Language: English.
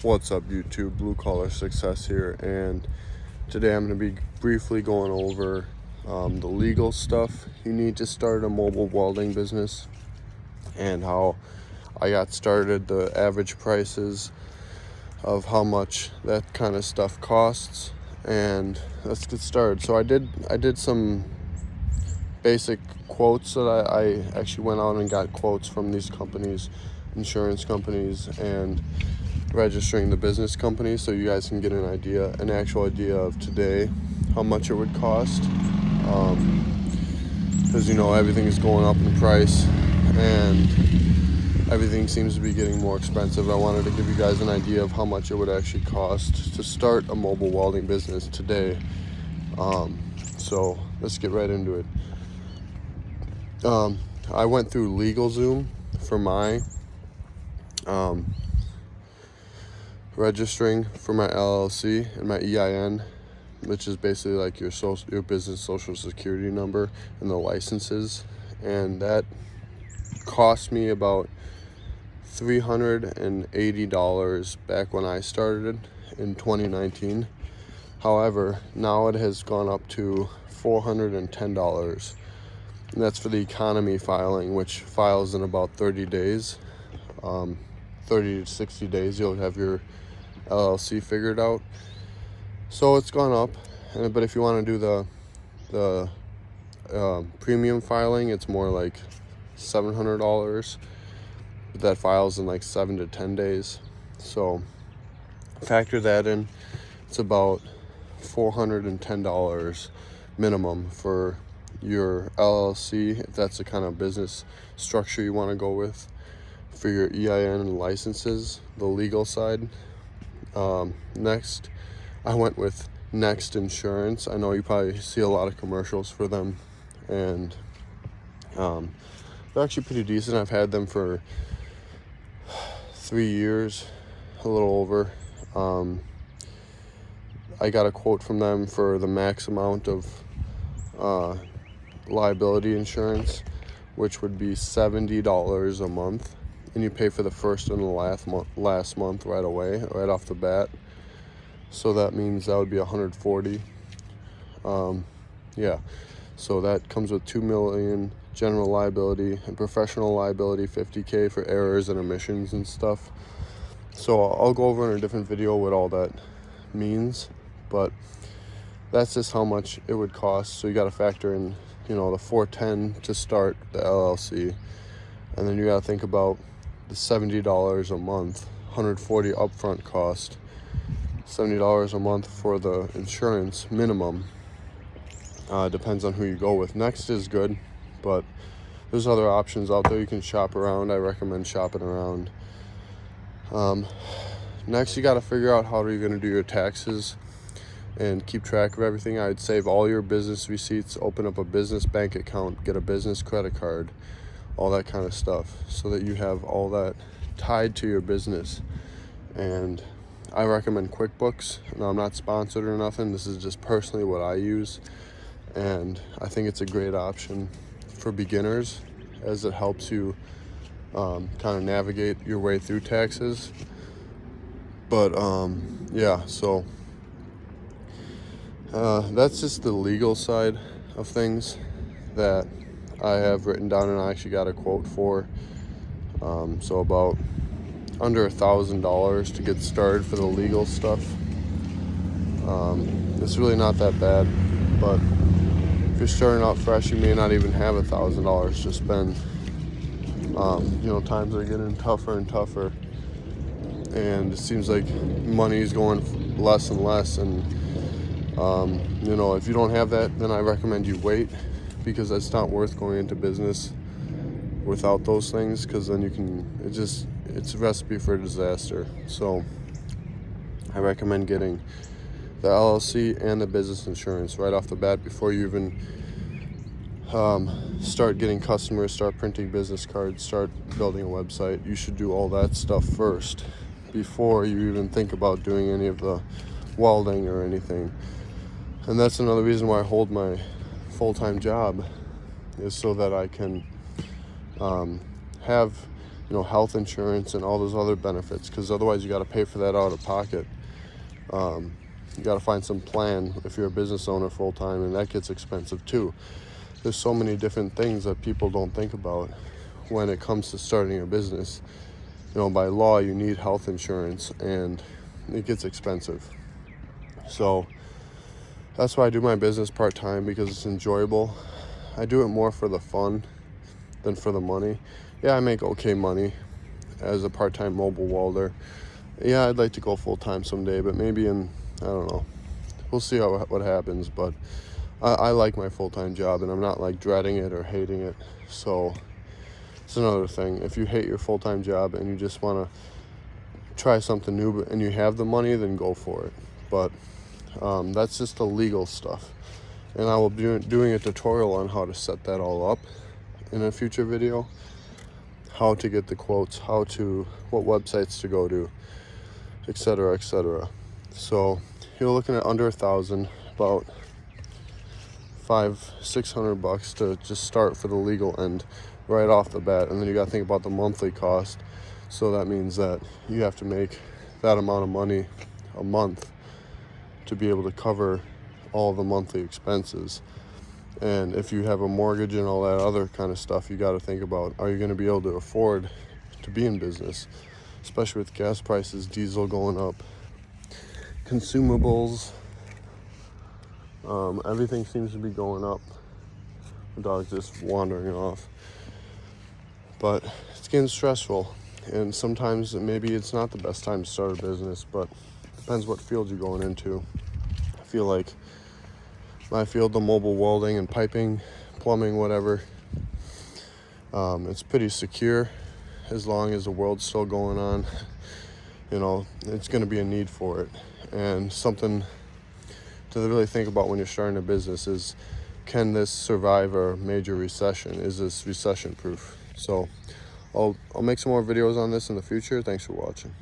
What's up, YouTube? Blue Collar Success here, and today I'm going to be briefly going over the legal stuff you need to start a mobile welding business and how I got started, the average prices of how much that kind of stuff costs, and let's get started. So I did some basic quotes that I actually went out and got quotes from these companies, insurance companies, and registering the business company, so you guys can get an actual idea of today how much it would cost, because everything is going up in price and everything seems to be getting more expensive. I wanted to give you guys an idea of how much it would actually cost to start a mobile welding business today. So let's get right into it. I went through LegalZoom for my registering for my LLC and my EIN, which is basically like your business social security number and the licenses, and that cost me about $380 back when I started in 2019. However, now it has gone up to $410, and that's for the economy filing, which files in about 30 days. 30 to 60 days you'll have your LLC figured out. So it's gone up, but if you want to do the premium filing, it's more like $700, but that files in like 7 to 10 days. So factor that in, it's about $410 minimum for your LLC, if that's the kind of business structure you want to go with, for your EIN and licenses, the legal side. Next, I went with Next Insurance. I know you probably see a lot of commercials for them, and they're actually pretty decent. I've had them for 3 years, a little over. I got a quote from them for the max amount of liability insurance, which would be $70 a month, and you pay for the first and the last month right away, right off the bat. So that means that would be $140. So that comes with $2 million general liability and professional liability, $50K for errors and omissions and stuff. So I'll go over in a different video what all that means, but that's just how much it would cost. So you got to factor in, the $410 to start the LLC, and then you got to think about the $70 a month, $140 upfront cost, $70 a month for the insurance minimum. Depends on who you go with. Next is good, but there's other options out there you can shop around. I recommend shopping around. Next, you got to figure out how you're going to do your taxes and keep track of everything. I'd save all your business receipts, open up a business bank account, get a business credit card, all that kind of stuff, so that you have all that tied to your business. And I recommend QuickBooks. Now, I'm not sponsored or nothing. This is just personally what I use, and I think it's a great option for beginners, as it helps you kind of navigate your way through taxes. But so that's just the legal side of things that I have written down, and I actually got a quote for. So about under $1,000 to get started for the legal stuff. It's really not that bad, but if you're starting out fresh, you may not even have $1,000 to spend. Times are getting tougher and tougher, and it seems like money is going less and less. And if you don't have that, then I recommend you wait, because it's not worth going into business without those things, because then it's a recipe for disaster. So I recommend getting the LLC and the business insurance right off the bat before you even start getting customers, start printing business cards, start building a website. You should do all that stuff first before you even think about doing any of the welding or anything. And that's another reason why I hold my full-time job, is so that I can have health insurance and all those other benefits, because otherwise you got to pay for that out of pocket. You got to find some plan if you're a business owner full time, and that gets expensive too. There's so many different things that people don't think about when it comes to starting a business. By law, you need health insurance, and it gets expensive. So that's why I do my business part-time, because it's enjoyable. I do it more for the fun than for the money. Yeah, I make okay money as a part-time mobile welder. Yeah, I'd like to go full-time someday, but maybe I don't know. We'll see what happens, but I like my full-time job, and I'm not like dreading it or hating it. So it's another thing. If you hate your full-time job and you just want to try something new and you have the money, then go for it. But that's just the legal stuff. And I will be doing a tutorial on how to set that all up in a future video. How to get the quotes, what websites to go to, etc., etc. So you're looking at under $1,000, about $500-600 to just start for the legal end right off the bat. And then you got to think about the monthly cost. So that means that you have to make that amount of money a month to be able to cover all the monthly expenses. And if you have a mortgage and all that other kind of stuff, you got to think about, are you going to be able to afford to be in business, especially with gas prices, diesel going up, consumables, everything seems to be going up. The dog's just wandering off. But it's getting stressful, and sometimes maybe it's not the best time to start a business, but it depends what field you're going into. I feel like my field, the mobile welding and piping, plumbing, whatever, it's pretty secure as long as the world's still going on. It's going to be a need for it. And something to really think about when you're starting a business is, can this survive a major recession? Is this recession proof? So I'll make some more videos on this in the future. Thanks for watching.